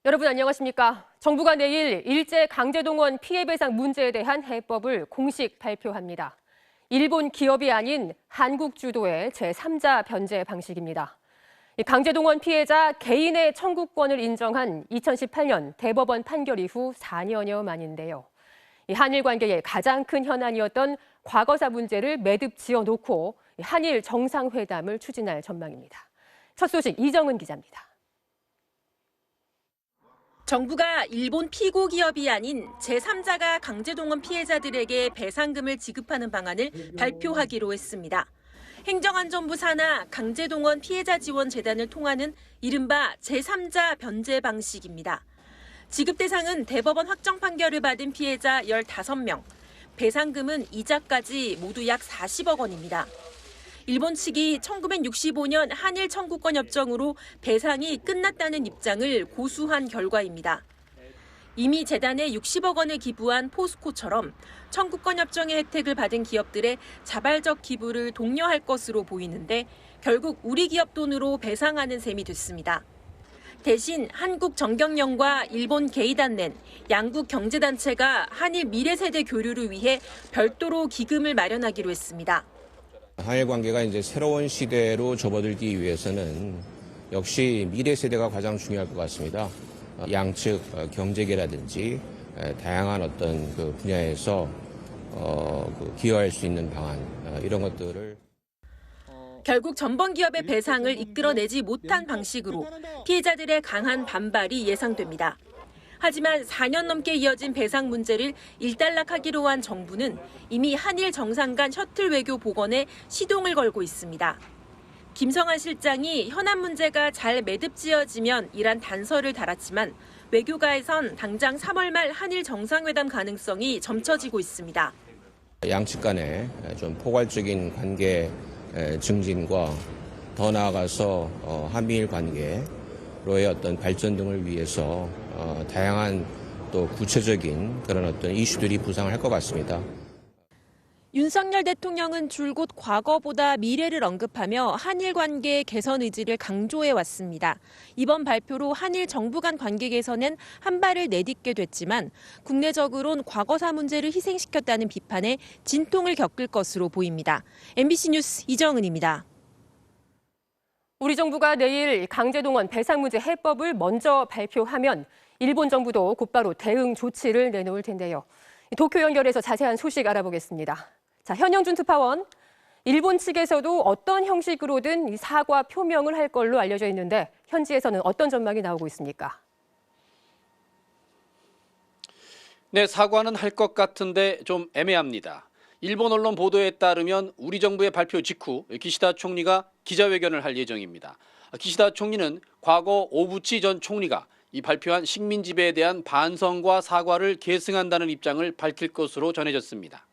여러분 안녕하십니까? 정부가 내일 일제 강제동원 피해 배상 문제에 대한 해법을 공식 발표합니다. 일본 기업이 아닌 한국 주도의 제3자 변제 방식입니다. 강제동원 피해자 개인의 청구권을 인정한 2018년 대법원 판결 이후 4년여 만인데요. 한일 관계의 가장 큰 현안이었던 과거사 문제를 매듭 지어놓고 한일 정상회담을 추진할 전망입니다. 첫 소식 이정은 기자입니다. 정부가 일본 피고 기업이 아닌 제3자가 강제동원 피해자들에게 배상금을 지급하는 방안을 발표하기로 했습니다. 행정안전부 산하 강제동원 피해자 지원 재단을 통하는 이른바 제3자 변제 방식입니다. 지급 대상은 대법원 확정 판결을 받은 피해자 15명, 배상금은 이자까지 모두 약 40억 원입니다. 일본 측이 1965년 한일 청구권 협정으로 배상이 끝났다는 입장을 고수한 결과입니다. 이미 재단에 60억 원을 기부한 포스코처럼 청구권 협정의 혜택을 받은 기업들의 자발적 기부를 독려할 것으로 보이는데 결국 우리 기업 돈으로 배상하는 셈이 됐습니다. 대신 한국정경련과 일본 게이단넨, 양국 경제단체가 한일 미래세대 교류를 위해 별도로 기금을 마련하기로 했습니다. 한일 관계가 이제 새로운 시대로 접어들기 위해서는 역시 미래 세대가 가장 중요할 것 같습니다. 양측 경제계라든지 다양한 어떤 그 분야에서 기여할 수 있는 방안 이런 것들을 결국 전범 기업의 배상을 이끌어내지 못한 방식으로 피해자들의 강한 반발이 예상됩니다. 하지만 4년 넘게 이어진 배상 문제를 일단락하기로 한 정부는 이미 한일 정상 간 셔틀 외교 복원에 시동을 걸고 있습니다. 김성한 실장이 현안 문제가 잘 매듭지어지면 이란 단서를 달았지만 외교가에선 당장 3월 말 한일 정상회담 가능성이 점쳐지고 있습니다. 양측 간에 좀 포괄적인 관계 증진과 더 나아가서 한미일 관계로의 어떤 발전 등을 위해서 다양한 또 구체적인 그런 어떤 이슈들이 부상을 할 것 같습니다. 윤석열 대통령은 줄곧 과거보다 미래를 언급하며 한일 관계 개선 의지를 강조해 왔습니다. 이번 발표로 한일 정부 간 관계 개선엔 한 발을 내딛게 됐지만 국내적으론 과거사 문제를 희생시켰다는 비판에 진통을 겪을 것으로 보입니다. MBC 뉴스 이정은입니다. 우리 정부가 내일 강제동원 배상 문제 해법을 먼저 발표하면 일본 정부도 곧바로 대응 조치를 내놓을 텐데요. 도쿄 연결해서 자세한 소식 알아보겠습니다. 자, 현영준 특파원, 일본 측에서도 어떤 형식으로든 이 사과 표명을 할 걸로 알려져 있는데 현지에서는 어떤 전망이 나오고 있습니까? 네, 사과는 할 것 같은데 좀 애매합니다. 일본 언론 보도에 따르면 우리 정부의 발표 직후 기시다 총리가 기자회견을 할 예정입니다. 기시다 총리는 과거 오부치 전 총리가 이 발표한 식민 지배에 대한 반성과 사과를 계승한다는 입장을 밝힐 것으로 전해졌습니다.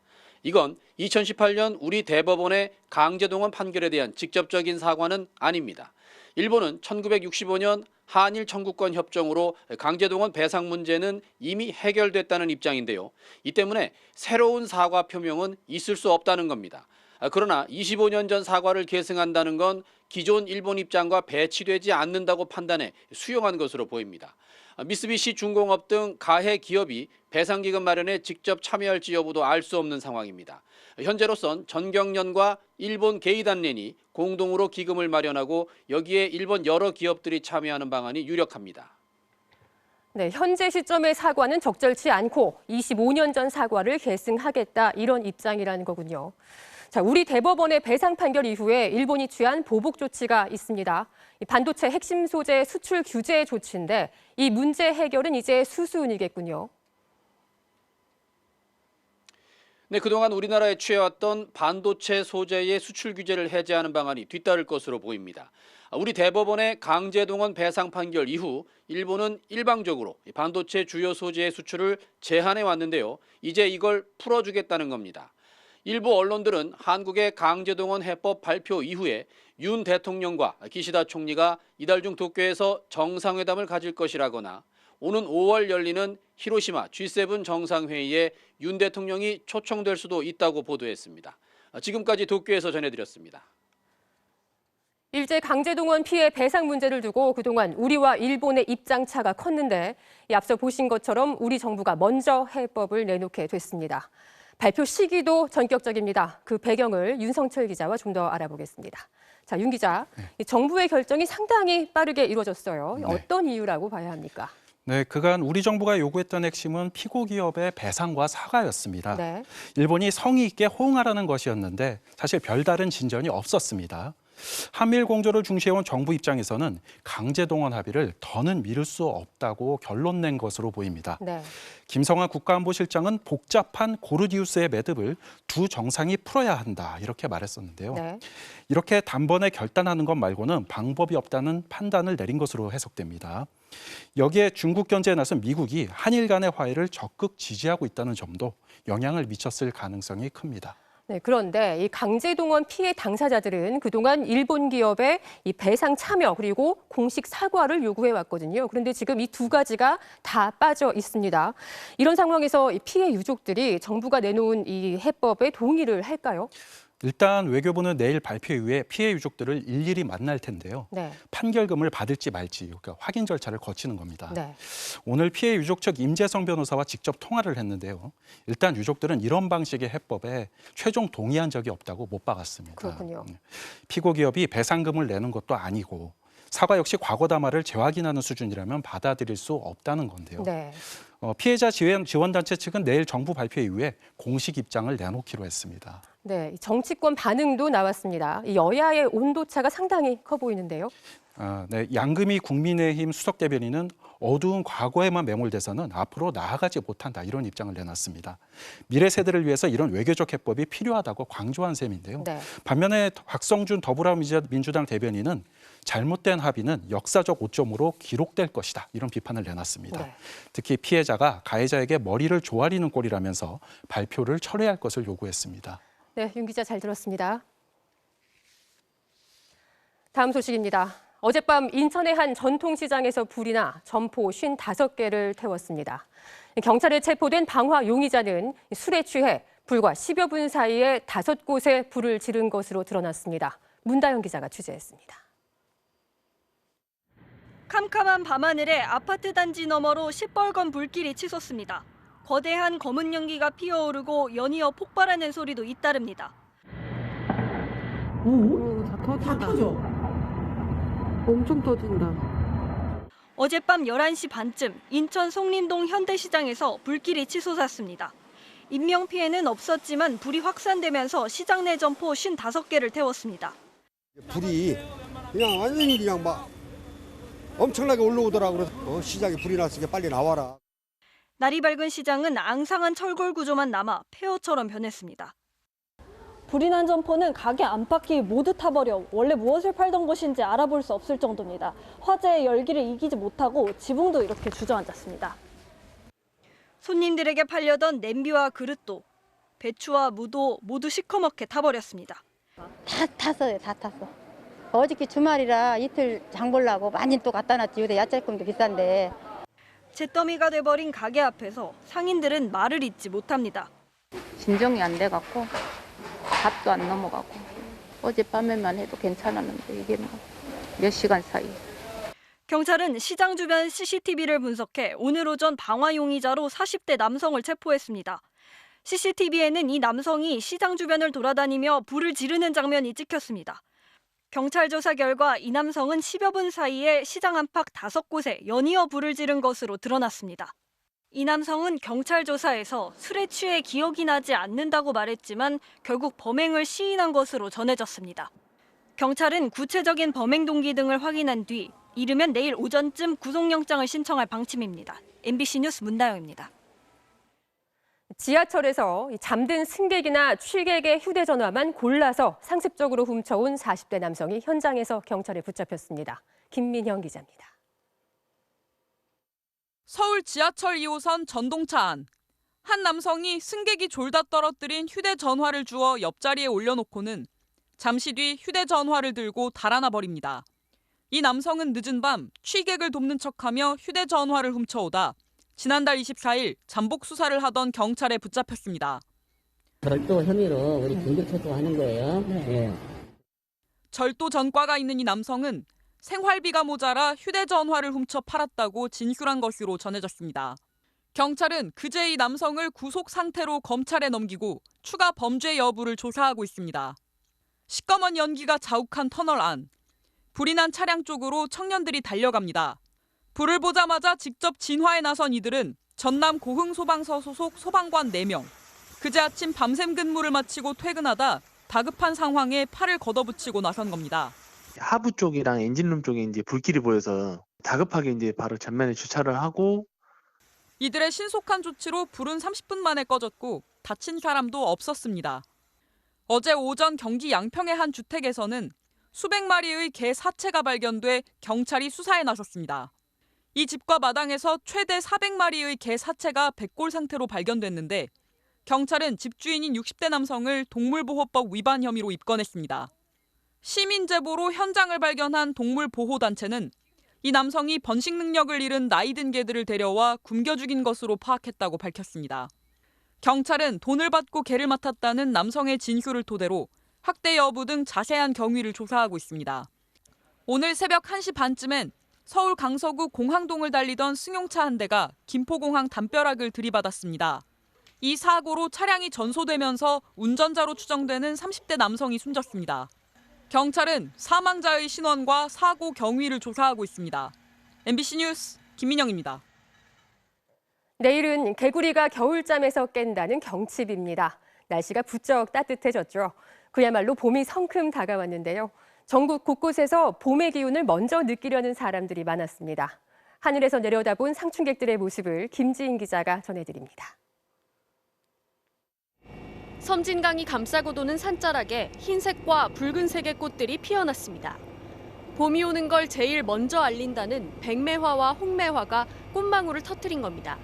이건 2018년 우리 대법원의 강제동원 판결에 대한 직접적인 사과는 아닙니다. 일본은 1965년 한일 청구권 협정으로 강제동원 배상 문제는 이미 해결됐다는 입장인데요. 이 때문에 새로운 사과 표명은 있을 수 없다는 겁니다. 그러나 25년 전 사과를 계승한다는 건 기존 일본 입장과 배치되지 않는다고 판단해 수용한 것으로 보입니다. 미쓰비시 중공업 등 가해 기업이 배상기금 마련에 직접 참여할지 여부도 알 수 없는 상황입니다. 현재로선 전경련과 일본 게이단넨이 공동으로 기금을 마련하고 여기에 일본 여러 기업들이 참여하는 방안이 유력합니다. 네, 현재 시점의 사과는 적절치 않고 25년 전 사과를 계승하겠다 이런 입장이라는 거군요. 자, 우리 대법원의 배상 판결 이후에 일본이 취한 보복 조치가 있습니다. 이 반도체 핵심 소재 수출 규제 조치인데 이 문제 해결은 이제 수순이겠군요. 네, 그동안 우리나라에 취해왔던 반도체 소재의 수출 규제를 해제하는 방안이 뒤따를 것으로 보입니다. 우리 대법원의 강제동원 배상 판결 이후 일본은 일방적으로 반도체 주요 소재의 수출을 제한해 왔는데요. 이제 이걸 풀어주겠다는 겁니다. 일부 언론들은 한국의 강제동원 해법 발표 이후에 윤 대통령과 기시다 총리가 이달 중 도쿄에서 정상회담을 가질 것이라거나 오는 5월 열리는 히로시마 G7 정상회의에 윤 대통령이 초청될 수도 있다고 보도했습니다. 지금까지 도쿄에서 전해드렸습니다. 일제 강제동원 피해 배상 문제를 두고 그동안 우리와 일본의 입장차가 컸는데 앞서 보신 것처럼 우리 정부가 먼저 해법을 내놓게 됐습니다. 발표 시기도 전격적입니다. 그 배경을 윤성철 기자와 좀 더 알아보겠습니다. 자, 윤 기자, 정부의 결정이 상당히 빠르게 이루어졌어요. 네. 어떤 이유라고 봐야 합니까? 네, 그간 우리 정부가 요구했던 핵심은 피고 기업의 배상과 사과였습니다. 네. 일본이 성의 있게 호응하라는 것이었는데 사실 별다른 진전이 없었습니다. 한미일 공조를 중시해온 정부 입장에서는 강제동원 합의를 더는 미룰 수 없다고 결론 낸 것으로 보입니다. 네. 김성환 국가안보실장은 복잡한 고르디우스의 매듭을 두 정상이 풀어야 한다 이렇게 말했었는데요. 네. 이렇게 단번에 결단하는 것 말고는 방법이 없다는 판단을 내린 것으로 해석됩니다. 여기에 중국 견제에 나선 미국이 한일 간의 화해를 적극 지지하고 있다는 점도 영향을 미쳤을 가능성이 큽니다. 네, 그런데 이 강제동원 피해 당사자들은 그동안 일본 기업의 이 배상 참여 그리고 공식 사과를 요구해 왔거든요. 그런데 지금 이 두 가지가 다 빠져 있습니다. 이런 상황에서 이 피해 유족들이 정부가 내놓은 이 해법에 동의를 할까요? 일단 외교부는 내일 발표 이후에 피해 유족들을 일일이 만날 텐데요. 네. 판결금을 받을지 말지 그러니까 확인 절차를 거치는 겁니다. 네. 오늘 피해 유족 측 임재성 변호사와 직접 통화를 했는데요. 일단 유족들은 이런 방식의 해법에 최종 동의한 적이 없다고 못 박았습니다. 그렇군요. 피고 기업이 배상금을 내는 것도 아니고 사과 역시 과거 담화를 재확인하는 수준이라면 받아들일 수 없다는 건데요. 네. 피해자 지원단체 측은 내일 정부 발표 이후에 공식 입장을 내놓기로 했습니다. 네, 정치권 반응도 나왔습니다. 이 여야의 온도차가 상당히 커 보이는데요. 네, 양금희 국민의힘 수석 대변인은 어두운 과거에만 매몰돼서는 앞으로 나아가지 못한다 이런 입장을 내놨습니다. 미래 세대를 위해서 이런 외교적 해법이 필요하다고 강조한 셈인데요. 네. 반면에 박성준 더불어민주당 대변인은 잘못된 합의는 역사적 오점으로 기록될 것이다 이런 비판을 내놨습니다. 네. 특히 피해자가 가해자에게 머리를 조아리는 꼴이라면서 발표를 철회할 것을 요구했습니다. 네, 윤 기자 잘 들었습니다. 다음 소식입니다. 어젯밤 인천의 한 전통시장에서 불이 나 점포 55개를 태웠습니다. 경찰에 체포된 방화 용의자는 술에 취해 불과 10여 분 사이에 5곳에 불을 지른 것으로 드러났습니다. 문다영 기자가 취재했습니다. 캄캄한 밤하늘에 아파트 단지 너머로 시뻘건 불길이 치솟습니다. 거대한 검은 연기가 피어오르고 연이어 폭발하는 소리도 잇따릅니다. 다 터져. 엄청 터진다. 어젯밤 11시 반쯤 인천 송림동 현대시장에서 불길이 치솟았습니다. 인명피해는 없었지만 불이 확산되면서 시장 내 점포 55개를 태웠습니다. 불이 그냥 완전히 그냥 막 엄청나게 올라오더라고. 그래서 시장에 불이 났으니까 빨리 나와라. 날이 밝은 시장은 앙상한 철골 구조만 남아 폐허처럼 변했습니다. 불이 난 점포는 가게 안팎이 모두 타버려 원래 무엇을 팔던 곳인지 알아볼 수 없을 정도입니다. 화재의 열기를 이기지 못하고 지붕도 이렇게 주저앉았습니다. 손님들에게 팔려던 냄비와 그릇도 배추와 무도 모두 시커멓게 타버렸습니다. 다 탔어요, 다 탔어. 어저께 주말이라 이틀 장 보려고 많이 또 갖다 놨지. 요새 야채금도 비싼데. 잿더미가 돼버린 가게 앞에서 상인들은 말을 잇지 못합니다. 진정이 안 돼갖고 밥도 안 넘어가고 어젯밤에만 해도 괜찮았는데 이게 뭐 몇 시간 사이. 경찰은 시장 주변 CCTV를 분석해 오늘 오전 방화 용의자로 40대 남성을 체포했습니다. CCTV에는 이 남성이 시장 주변을 돌아다니며 불을 지르는 장면이 찍혔습니다. 경찰 조사 결과 이 남성은 10여 분 사이에 시장 안팎 5곳에 연이어 불을 지른 것으로 드러났습니다. 이 남성은 경찰 조사에서 술에 취해 기억이 나지 않는다고 말했지만 결국 범행을 시인한 것으로 전해졌습니다. 경찰은 구체적인 범행 동기 등을 확인한 뒤 이르면 내일 오전쯤 구속영장을 신청할 방침입니다. MBC 뉴스 문다영입니다. 지하철에서 잠든 승객이나 취객의 휴대전화만 골라서 상습적으로 훔쳐온 40대 남성이 현장에서 경찰에 붙잡혔습니다. 김민형 기자입니다. 서울 지하철 2호선 전동차 안. 한 남성이 승객이 졸다 떨어뜨린 휴대전화를 주워 옆자리에 올려놓고는 잠시 뒤 휴대전화를 들고 달아나 버립니다. 이 남성은 늦은 밤 취객을 돕는 척하며 휴대전화를 훔쳐오다 지난달 24일 잠복 수사를 하던 경찰에 붙잡혔습니다. 별도 혐의로 우리 긴급 체포하는 거예요. 네. 절도 전과가 있는 이 남성은 생활비가 모자라 휴대전화를 훔쳐 팔았다고 진술한 것으로 전해졌습니다. 경찰은 그제 이 남성을 구속 상태로 검찰에 넘기고 추가 범죄 여부를 조사하고 있습니다. 시꺼먼 연기가 자욱한 터널 안. 불이 난 차량 쪽으로 청년들이 달려갑니다. 불을 보자마자 직접 진화에 나선 이들은 전남 고흥소방서 소속 소방관 4명. 그제 아침 밤샘 근무를 마치고 퇴근하다 다급한 상황에 팔을 걷어붙이고 나선 겁니다. 하부 쪽이랑 엔진룸 쪽에 이제 불길이 보여서 다급하게 이제 바로 전면에 주차를 하고 이들의 신속한 조치로 불은 30분 만에 꺼졌고 다친 사람도 없었습니다. 어제 오전 경기 양평의 한 주택에서는 수백 마리의 개 사체가 발견돼 경찰이 수사에 나섰습니다. 이 집과 마당에서 최대 400마리의 개 사체가 백골 상태로 발견됐는데 경찰은 집주인인 60대 남성을 동물보호법 위반 혐의로 입건했습니다. 시민 제보로 현장을 발견한 동물보호단체는 이 남성이 번식 능력을 잃은 나이든 개들을 데려와 굶겨 죽인 것으로 파악했다고 밝혔습니다. 경찰은 돈을 받고 개를 맡았다는 남성의 진술을 토대로 학대 여부 등 자세한 경위를 조사하고 있습니다. 오늘 새벽 1시 반쯤엔 서울 강서구 공항동을 달리던 승용차 한 대가 김포공항 담벼락을 들이받았습니다. 이 사고로 차량이 전소되면서 운전자로 추정되는 30대 남성이 숨졌습니다. 경찰은 사망자의 신원과 사고 경위를 조사하고 있습니다. MBC 뉴스 김민영입니다. 내일은 개구리가 겨울잠에서 깬다는 경칩입니다. 날씨가 부쩍 따뜻해졌죠. 그야말로 봄이 성큼 다가왔는데요. 전국 곳곳에서 봄의 기운을 먼저 느끼려는 사람들이 많았습니다. 하늘에서 내려다본 상춘객들의 모습을 김지인 기자가 전해드립니다. 섬진강이 감싸고 도는 산자락에 흰색과 붉은색의 꽃들이 피어났습니다. 봄이 오는 걸 제일 먼저 알린다는 백매화와 홍매화가 꽃망울을 터뜨린 겁니다.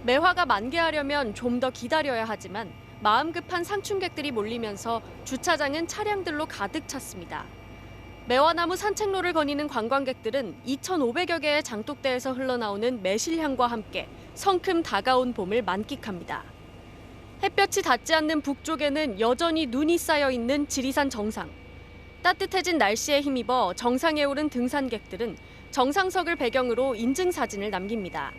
매화가 만개하려면 좀 더 기다려야 하지만 마음 급한 상춘객들이 몰리면서 주차장은 차량들로 가득 찼습니다. 매화나무 산책로를 거니는 관광객들은 2,500여 개의 장독대에서 흘러나오는 매실향과 함께 성큼 다가온 봄을 만끽합니다. 햇볕이 닿지 않는 북쪽에는 여전히 눈이 쌓여 있는 지리산 정상. 따뜻해진 날씨에 힘입어 정상에 오른 등산객들은 정상석을 배경으로 인증사진을 남깁니다.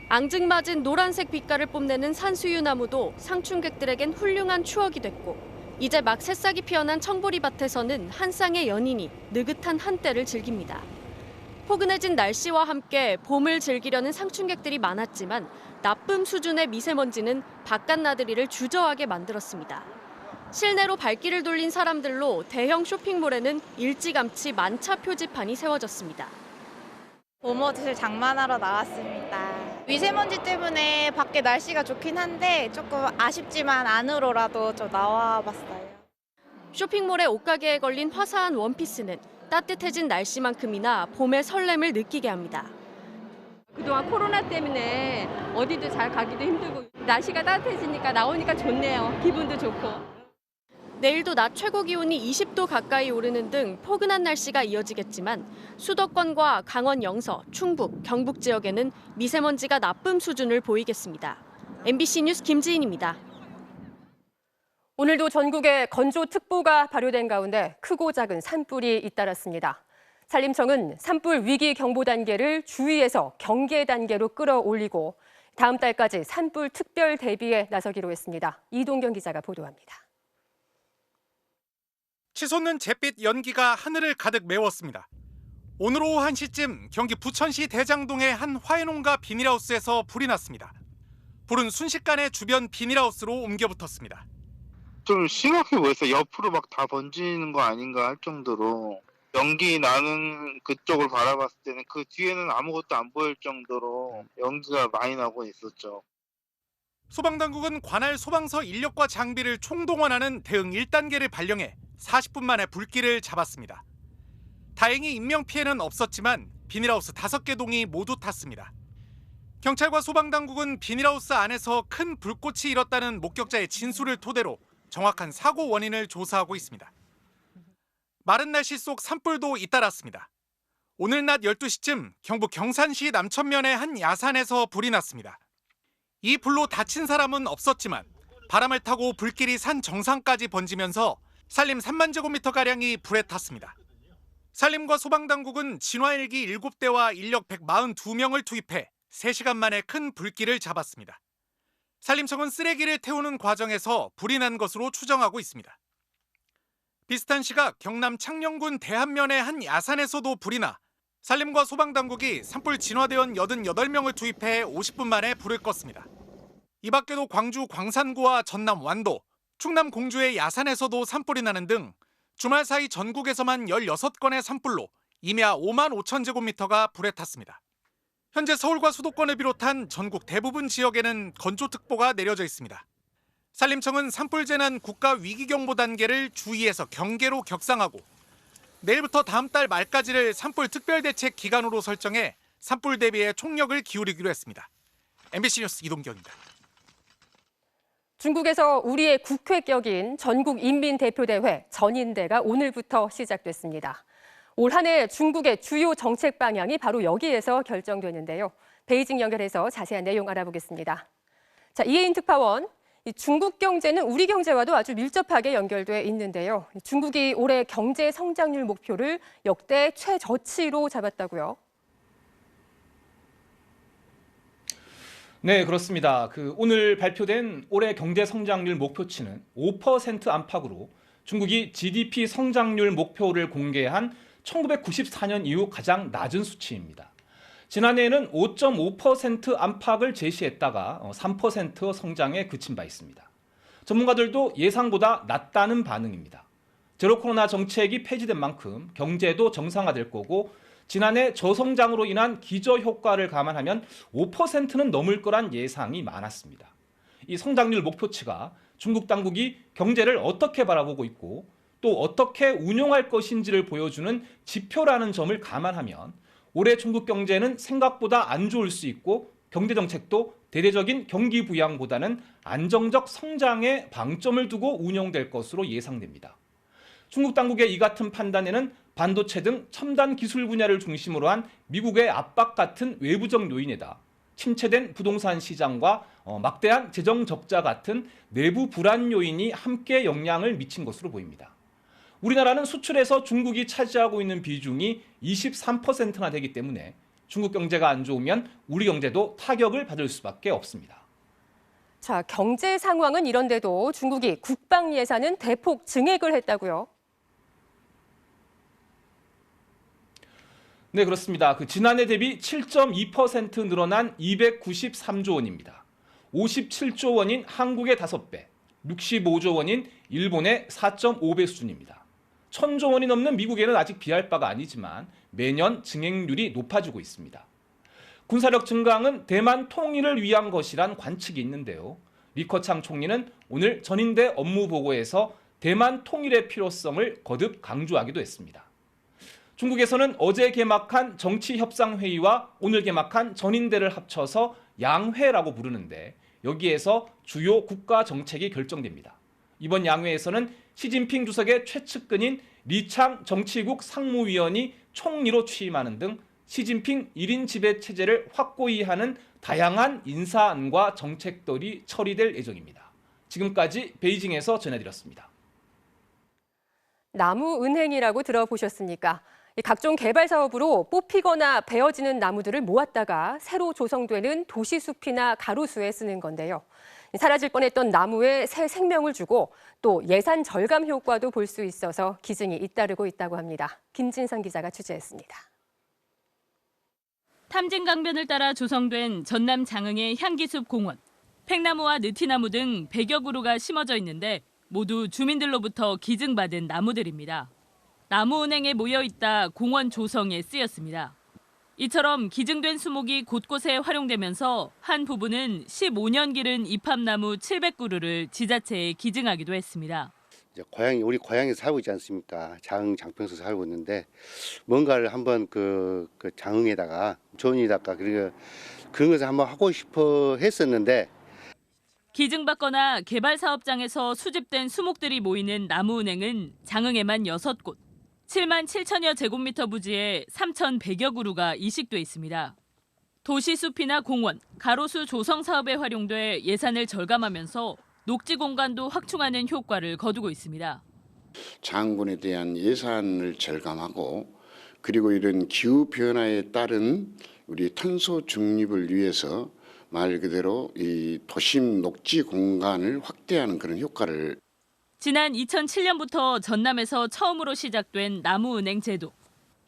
앙증맞은 노란색 빛깔을 뽐내는 산수유나무도 상춘객들에겐 훌륭한 추억이 됐고 이제 막 새싹이 피어난 청보리밭에서는 한 쌍의 연인이 느긋한 한때를 즐깁니다. 포근해진 날씨와 함께 봄을 즐기려는 상춘객들이 많았지만 나쁨 수준의 미세먼지는 바깥 나들이를 주저하게 만들었습니다. 실내로 발길을 돌린 사람들로 대형 쇼핑몰에는 일찌감치 만차 표지판이 세워졌습니다. 봄옷을 장만하러 나왔습니다. 미세먼지 때문에 밖에 날씨가 좋긴 한데 조금 아쉽지만 안으로라도 좀 나와봤어요. 쇼핑몰의 옷가게에 걸린 화사한 원피스는 따뜻해진 날씨만큼이나 봄의 설렘을 느끼게 합니다. 그동안 코로나 때문에 어디도 잘 가기도 힘들고 날씨가 따뜻해지니까 나오니까 좋네요. 기분도 좋고. 내일도 낮 최고 기온이 20도 가까이 오르는 등 포근한 날씨가 이어지겠지만 수도권과 강원 영서, 충북, 경북 지역에는 미세먼지가 나쁨 수준을 보이겠습니다. MBC 뉴스 김지인입니다. 오늘도 전국에 건조특보가 발효된 가운데 크고 작은 산불이 잇따랐습니다. 산림청은 산불 위기 경보 단계를 주의에서 경계 단계로 끌어올리고 다음 달까지 산불 특별 대비에 나서기로 했습니다. 이동경 기자가 보도합니다. 치솟는 잿빛 연기가 하늘을 가득 메웠습니다. 오늘 오후 1시쯤 경기 부천시 대장동의 한 화훼농가 비닐하우스에서 불이 났습니다. 불은 순식간에 주변 비닐하우스로 옮겨붙었습니다. 좀 심각해 보였어요. 옆으로 막 다 번지는 거 아닌가 할 정도로 연기 나는 그쪽을 바라봤을 때는 그 뒤에는 아무것도 안 보일 정도로 연기가 많이 나고 있었죠. 소방당국은 관할 소방서 인력과 장비를 총동원하는 대응 1단계를 발령해 40분 만에 불길을 잡았습니다. 다행히 인명피해는 없었지만 비닐하우스 5개 동이 모두 탔습니다. 경찰과 소방당국은 비닐하우스 안에서 큰 불꽃이 일었다는 목격자의 진술을 토대로 정확한 사고 원인을 조사하고 있습니다. 마른 날씨 속 산불도 잇따랐습니다. 오늘 낮 12시쯤 경북 경산시 남천면의 한 야산에서 불이 났습니다. 이 불로 다친 사람은 없었지만 바람을 타고 불길이 산 정상까지 번지면서 산림 3만 제곱미터가량이 불에 탔습니다. 산림과 소방당국은 진화헬기 7대와 인력 142명을 투입해 3시간 만에 큰 불길을 잡았습니다. 산림청은 쓰레기를 태우는 과정에서 불이 난 것으로 추정하고 있습니다. 비슷한 시각 경남 창녕군 대한면의 한 야산에서도 불이 나 산림과 소방당국이 산불 진화대원 88명을 투입해 50분 만에 불을 껐습니다. 이 밖에도 광주 광산구와 전남 완도, 충남 공주의 야산에서도 산불이 나는 등 주말 사이 전국에서만 16건의 산불로 이미 5만 5천 제곱미터가 불에 탔습니다. 현재 서울과 수도권을 비롯한 전국 대부분 지역에는 건조특보가 내려져 있습니다. 산림청은 산불재난 국가위기경보 단계를 주2에서 경계로 격상하고 내일부터 다음 달 말까지를 산불 특별대책 기간으로 설정해 산불 대비에 총력을 기울이기로 했습니다. MBC 뉴스 이동경입니다. 중국에서 우리의 국회격인 전국인민대표대회 전인대가 오늘부터 시작됐습니다. 올 한 해 중국의 주요 정책 방향이 바로 여기에서 결정되는데요. 베이징 연결해서 자세한 내용 알아보겠습니다. 자, 이혜인 특파원, 중국 경제는 우리 경제와도 아주 밀접하게 연결돼 있는데요. 중국이 올해 경제 성장률 목표를 역대 최저치로 잡았다고요? 네, 그렇습니다. 오늘 발표된 올해 경제 성장률 목표치는 5% 안팎으로 중국이 GDP 성장률 목표를 공개한 1994년 이후 가장 낮은 수치입니다. 지난해에는 5.5% 안팎을 제시했다가 3% 성장에 그친 바 있습니다. 전문가들도 예상보다 낮다는 반응입니다. 제로 코로나 정책이 폐지된 만큼 경제도 정상화될 거고 지난해 저성장으로 인한 기저효과를 감안하면 5%는 넘을 거란 예상이 많았습니다. 이 성장률 목표치가 중국 당국이 경제를 어떻게 바라보고 있고 또 어떻게 운용할 것인지를 보여주는 지표라는 점을 감안하면 올해 중국 경제는 생각보다 안 좋을 수 있고 경제정책도 대대적인 경기 부양보다는 안정적 성장에 방점을 두고 운영될 것으로 예상됩니다. 중국 당국의 이 같은 판단에는 반도체 등 첨단 기술 분야를 중심으로 한 미국의 압박 같은 외부적 요인에다 침체된 부동산 시장과 막대한 재정 적자 같은 내부 불안 요인이 함께 영향을 미친 것으로 보입니다. 우리나라는 수출에서 중국이 차지하고 있는 비중이 23%나 되기 때문에 중국 경제가 안 좋으면 우리 경제도 타격을 받을 수밖에 없습니다. 자, 경제 상황은 이런데도 중국이 국방 예산은 대폭 증액을 했다고요? 네, 그렇습니다. 지난해 대비 7.2% 늘어난 293조 원입니다. 57조 원인 한국의 5배, 65조 원인 일본의 4.5배 수준입니다. 1,000조 원이 넘는 미국에는 아직 비할 바가 아니지만 매년 증액률이 높아지고 있습니다. 군사력 증강은 대만 통일을 위한 것이란 관측이 있는데요. 리커창 총리는 오늘 전인대 업무 보고에서 대만 통일의 필요성을 거듭 강조하기도 했습니다. 중국에서는 어제 개막한 정치협상회의와 오늘 개막한 전인대를 합쳐서 양회라고 부르는데 여기에서 주요 국가 정책이 결정됩니다. 이번 양회에서는 시진핑 주석의 최측근인 리창 정치국 상무위원이 총리로 취임하는 등 시진핑 1인 지배 체제를 확고히 하는 다양한 인사안과 정책들이 처리될 예정입니다. 지금까지 베이징에서 전해드렸습니다. 나무은행이라고 들어보셨습니까? 각종 개발 사업으로 뽑히거나 베어지는 나무들을 모았다가 새로 조성되는 도시숲이나 가로수에 쓰는 건데요. 사라질 뻔했던 나무에 새 생명을 주고 또 예산 절감 효과도 볼 수 있어서 기증이 잇따르고 있다고 합니다. 김진선 기자가 취재했습니다. 탐진 강변을 따라 조성된 전남 장흥의 향기숲 공원. 팽나무와 느티나무 등 100여 그루가 심어져 있는데 모두 주민들로부터 기증받은 나무들입니다. 나무은행에 모여있다 공원 조성에 쓰였습니다. 이처럼 기증된 수목이 곳곳에 활용되면서 한 부부는 15년 기른 이팝나무 700그루를 지자체에 기증하기도 했습니다. 이제 우리 고향에 살고 있지 않습니까? 장흥 장평에서 살고 있는데 뭔가를 한번 그 장흥에다가 조원에다가 그런 것을 한번 하고 싶어 했었는데 기증받거나 개발 사업장에서 수집된 수목들이 모이는 나무은행은 장흥에만 6곳, 7만 7천여 제곱미터 부지에 3,100여 그루가 이식돼 있습니다. 도시숲이나 공원, 가로수 조성 사업에 활용돼 예산을 절감하면서 녹지 공간도 확충하는 효과를 거두고 있습니다. 장군에 대한 예산을 절감하고 그리고 이런 기후 변화에 따른 우리 탄소 중립을 위해서 말 그대로 이 도심 녹지 공간을 확대하는 그런 효과를. 지난 2007년부터 전남에서 처음으로 시작된 나무은행 제도.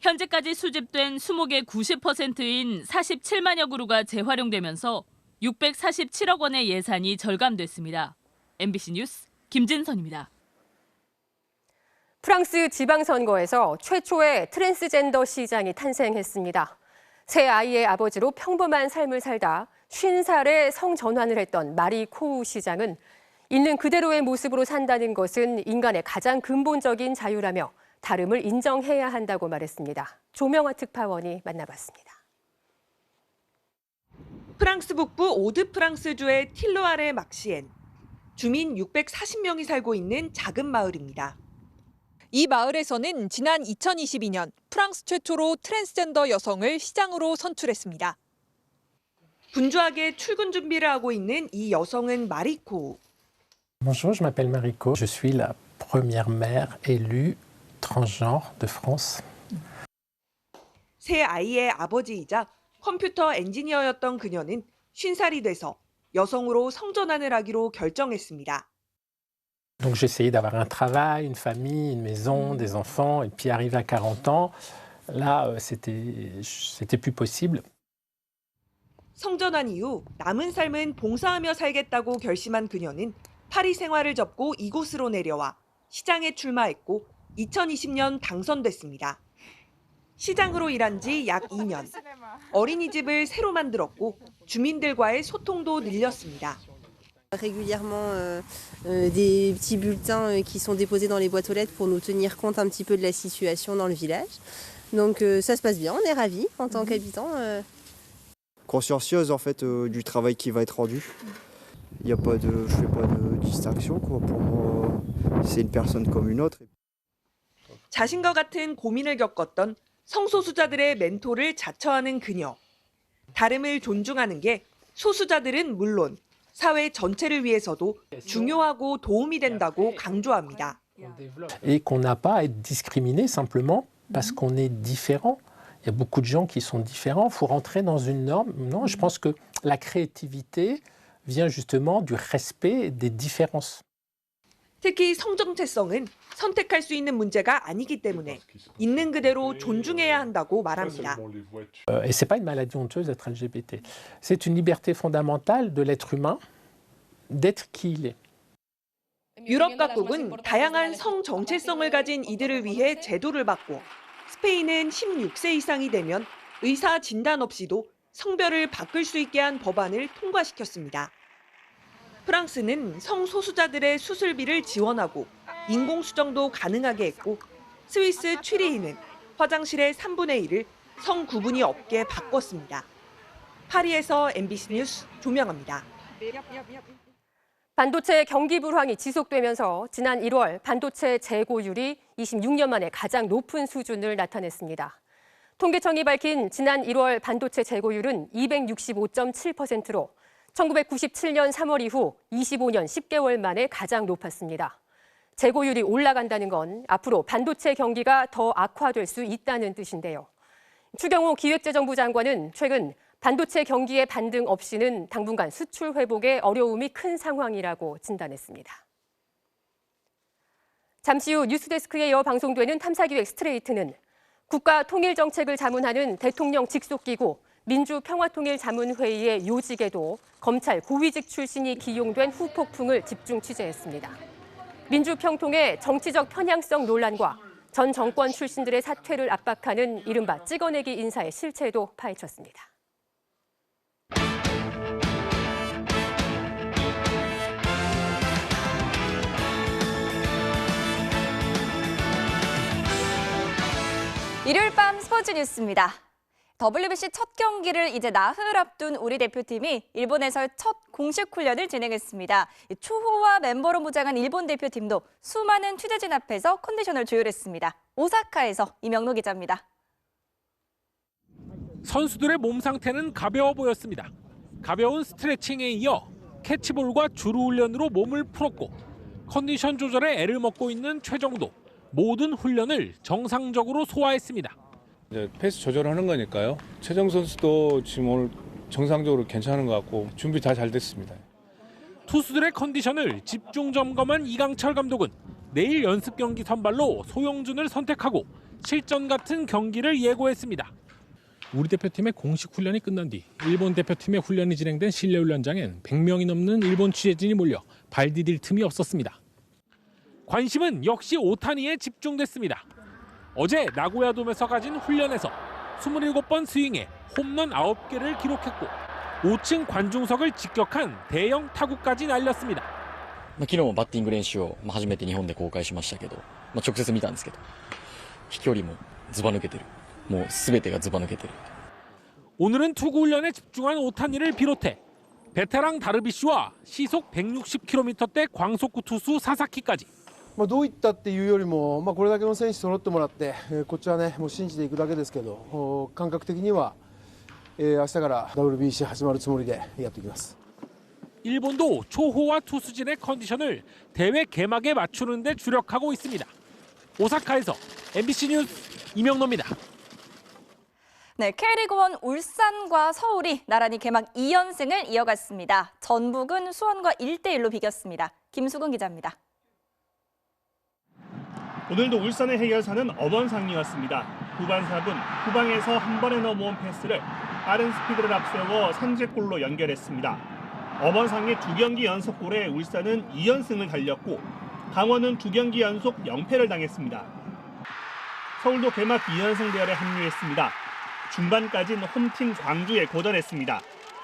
현재까지 수집된 수목의 90%인 47만여 그루가 재활용되면서 647억 원의 예산이 절감됐습니다. MBC 뉴스 김진선입니다. 프랑스 지방선거에서 최초의 트랜스젠더 시장이 탄생했습니다. 세 아이의 아버지로 평범한 삶을 살다 50살에 성전환을 했던 마리 코우 시장은 있는 그대로의 모습으로 산다는 것은 인간의 가장 근본적인 자유라며 다름을 인정해야 한다고 말했습니다. 조명화 특파원이 만나봤습니다. 프랑스 북부 오드프랑스주의 틸로아레 막시엔. 주민 640명이 살고 있는 작은 마을입니다. 이 마을에서는 지난 2022년 프랑스 최초로 트랜스젠더 여성을 시장으로 선출했습니다. 분주하게 출근 준비를 하고 있는 이 여성은 마리코. Bonjour, je m'appelle Mariko. Je suis la première mère élue transgenre de France. 세 아이의 아버지이자 컴퓨터 엔지니어였던 그녀는 50살이 돼서 여성으로 성전환을 하기로 결정했습니다. Donc j'essayais d'avoir un travail, une famille, une maison, des enfants, et puis arrivé à 40 ans, là c'était plus possible. 성전환 이후 남은 삶은 봉사하며 살겠다고 결심한 그녀는 파리 생활을 접고 이곳으로 내려와 시장에 출마했고 2020년 당선됐습니다. 시장으로 일한 지 약 2년. 어린이집을 새로 만들었고 주민들과의 소통도 늘렸습니다. Régulièrement des petits bulletins qui sont déposés dans les boîtes aux lettres pour nous tenir compte un petit peu de la situation dans le village. Donc ça se passe bien, on est ravis en tant qu'habitants. Consciencieuse en fait du travail qui va être rendu. Il y a pas de, je fais pas de distinction quoi. Pour moi, c'est une personne comme une autre. 자신과 같은 고민을 겪었던 성소수자들의 멘토를 자처하는 그녀. 다름을 존중하는 게 소수자들은 물론 사회 전체를 위해서도 중요하고 도움이 된다고 강조합니다. Et qu'on n'a pas à être discriminé simplement parce qu'on est différent. Il y a beaucoup de gens qui sont différents. Il faut rentrer dans une norme. Non, je pense que la créativité vient justement du respect des différences. 특히 성정체성은 선택할 수 있는 문제가 아니기 때문에 있는 그대로 존중해야 한다고 말합니다. Et c'est pas une maladie honteuse d'être LGBT. C'est une liberté fondamentale de l'être humain d'être qui il est. 유럽 각국은 다양한 성 정체성을 가진 이들을 위해 제도를 바꿔 스페인은 16세 이상이 되면 의사 진단 없이도 성별을 바꿀 수 있게 한 법안을 통과시켰습니다. 프랑스는 성소수자들의 수술비를 지원하고 인공수정도 가능하게 했고 스위스 취리히는 화장실의 3분의 1을 성 구분이 없게 바꿨습니다. 파리에서 MBC 뉴스 조명합니다. 반도체 경기 불황이 지속되면서 지난 1월 반도체 재고율이 26년 만에 가장 높은 수준을 나타냈습니다. 통계청이 밝힌 지난 1월 반도체 재고율은 265.7%로 1997년 3월 이후 25년 10개월 만에 가장 높았습니다. 재고율이 올라간다는 건 앞으로 반도체 경기가 더 악화될 수 있다는 뜻인데요. 추경호 기획재정부 장관은 최근 반도체 경기의 반등 없이는 당분간 수출 회복에 어려움이 큰 상황이라고 진단했습니다. 잠시 후 뉴스데스크에 이어 방송되는 탐사기획 스트레이트는 국가 통일 정책을 자문하는 대통령 직속기구 민주평화통일자문회의의 요직에도 검찰 고위직 출신이 기용된 후폭풍을 집중 취재했습니다. 민주평통의 정치적 편향성 논란과 전 정권 출신들의 사퇴를 압박하는 이른바 찍어내기 인사의 실체도 파헤쳤습니다. 일요일 밤 스포츠 뉴스입니다. WBC 첫 경기를 이제 나흘 앞둔 우리 대표팀이 일본에서 첫 공식 훈련을 진행했습니다. 추호와 멤버로 무장한 일본 대표팀도 수많은 취재진 앞에서 컨디션을 조율했습니다. 오사카에서 이명록 기자입니다. 선수들의 몸 상태는 가벼워 보였습니다. 가벼운 스트레칭에 이어 캐치볼과 주루 훈련으로 몸을 풀었고 컨디션 조절에 애를 먹고 있는 최정도, 모든 훈련을 정상적으로 소화했습니다. 이제 페이스 조절하는 거니까요. 최정 선수도 지금 오늘 정상적으로 괜찮은 것 같고 준비 다 잘 됐습니다. 투수들의 컨디션을 집중 점검한 이강철 감독은 내일 연습 경기 선발로 소영준을 선택하고 실전 같은 경기를 예고했습니다. 우리 대표팀의 공식 훈련이 끝난 뒤 일본 대표팀의 훈련이 진행된 실내 훈련장엔 100명이 넘는 일본 취재진이 몰려 발 디딜 틈이 없었습니다. 관심은 역시 오타니에 집중됐습니다. 어제 나고야돔에서 가진 훈련에서 27번 스윙에 홈런 9개를 기록했고 5층 관중석을 직격한 대형 타구까지 날렸습니다. 昨日もバッティング練習を初めて日本で公開しましたけど、直接見たんですけど、飛距離もズバ抜けてる。もう全てがズバ抜けてる。 오늘은 투구 훈련에 집중한 오타니를 비롯해 베테랑 다르비쉬와 시속 160km대 광속구 투수 사사키까지 どういったっていうよりも、これだけの選手揃ってもらって、こっちはねもう信じていくだけですけど、感覚的には、明日から WBC 始まるつもりでやっていきます。 일본도 초호와 투수진의 컨디션을 대회 개막에 맞추는 데 주력하고 있습니다. 오사카에서 MBC 뉴스 이명노입니다. 네, K리그1 울산과 서울이 나란히 개막 2연승을 이어갔습니다. 전북은 수원과 1대1로 비겼습니다. 김수근 기자입니다. 오늘도 울산의 해결사는 엄원상이었습니다. 후반 4분 후방에서 한 번에 넘어온 패스를 빠른 스피드를 앞세워 선제골로 연결했습니다. 엄원상의 2경기 연속골에 울산은 2연승을 달렸고 강원은 2경기 연속 0패를 당했습니다. 서울도 개막 2연승 대열에 합류했습니다. 중반까지는 홈팀 광주에 고전했습니다.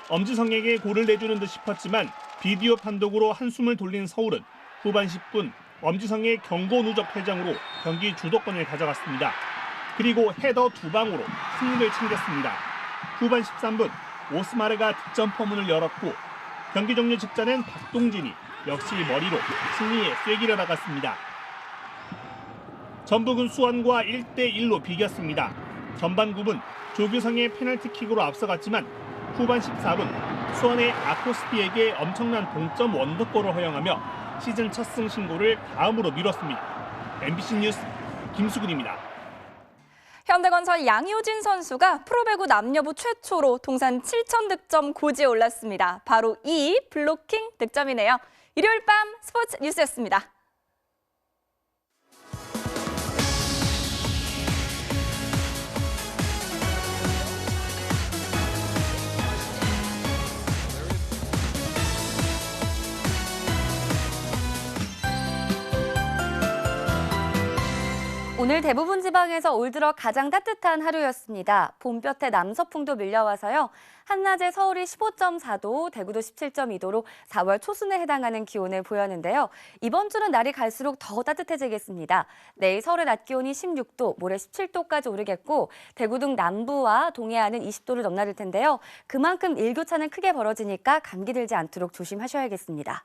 엄지성에게 골을 내주는 듯 싶었지만 비디오 판독으로 한숨을 돌린 서울은 후반 10분 엄지성의 경고 누적 퇴장으로 경기 주도권을 가져갔습니다. 그리고 헤더 2방으로 승리를 챙겼습니다. 후반 13분 오스마르가 득점 포문을 열었고 경기 종료 직전엔 박동진이 역시 머리로 승리의 쐐기를 박았습니다. 전북은 수원과 1대1로 비겼습니다. 전반 9분 조규성의 페널티킥으로 앞서갔지만 후반 14분 수원의 아코스피에게 엄청난 동점 원더골을 허용하며 시즌 첫 승 신고를 다음으로 미뤘습니다. MBC 뉴스 김수근입니다. 현대건설 양효진 선수가 프로배구 남녀부 최초로 통산 7,000득점 고지에 올랐습니다. 바로 이 블로킹 득점이네요. 일요일 밤 스포츠 뉴스였습니다. 오늘 대부분 지방에서 올 들어 가장 따뜻한 하루였습니다. 봄볕에 남서풍도 밀려와서요. 한낮에 서울이 15.4도, 대구도 17.2도로 4월 초순에 해당하는 기온을 보였는데요. 이번 주는 날이 갈수록 더 따뜻해지겠습니다. 내일 서울의 낮 기온이 16도, 모레 17도까지 오르겠고 대구 등 남부와 동해안은 20도를 넘나들 텐데요. 그만큼 일교차는 크게 벌어지니까 감기 들지 않도록 조심하셔야겠습니다.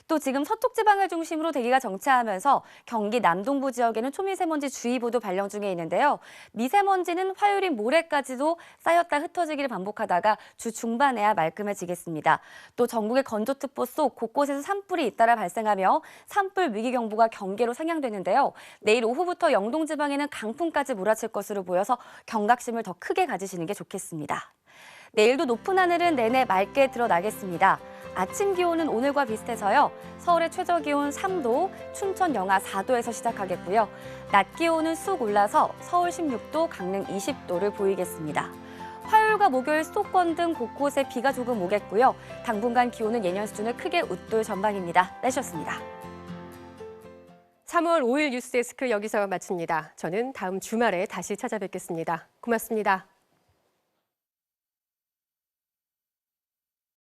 또 지금 서쪽 지방을 중심으로 대기가 정체하면서 경기 남동부 지역에는 초미세먼지 주의보도 발령 중에 있는데요. 미세먼지는 화요일인 모레까지도 쌓였다 흩어지기를 반복하다가 주 중반에야 말끔해지겠습니다. 또 전국의 건조특보 속 곳곳에서 산불이 잇따라 발생하며 산불 위기경보가 경계로 상향되는데요. 내일 오후부터 영동 지방에는 강풍까지 몰아칠 것으로 보여서 경각심을 더 크게 가지시는 게 좋겠습니다. 내일도 높은 하늘은 내내 맑게 드러나겠습니다. 아침 기온은 오늘과 비슷해서요. 서울의 최저 기온 3도, 춘천 영하 4도에서 시작하겠고요. 낮 기온은 쑥 올라서 서울 16도, 강릉 20도를 보이겠습니다. 화요일과 목요일 수도권 등 곳곳에 비가 조금 오겠고요. 당분간 기온은 예년 수준을 크게 웃돌 전망입니다. 날씨였습니다. 3월 5일 뉴스데스크 여기서 마칩니다. 저는 다음 주말에 다시 찾아뵙겠습니다. 고맙습니다.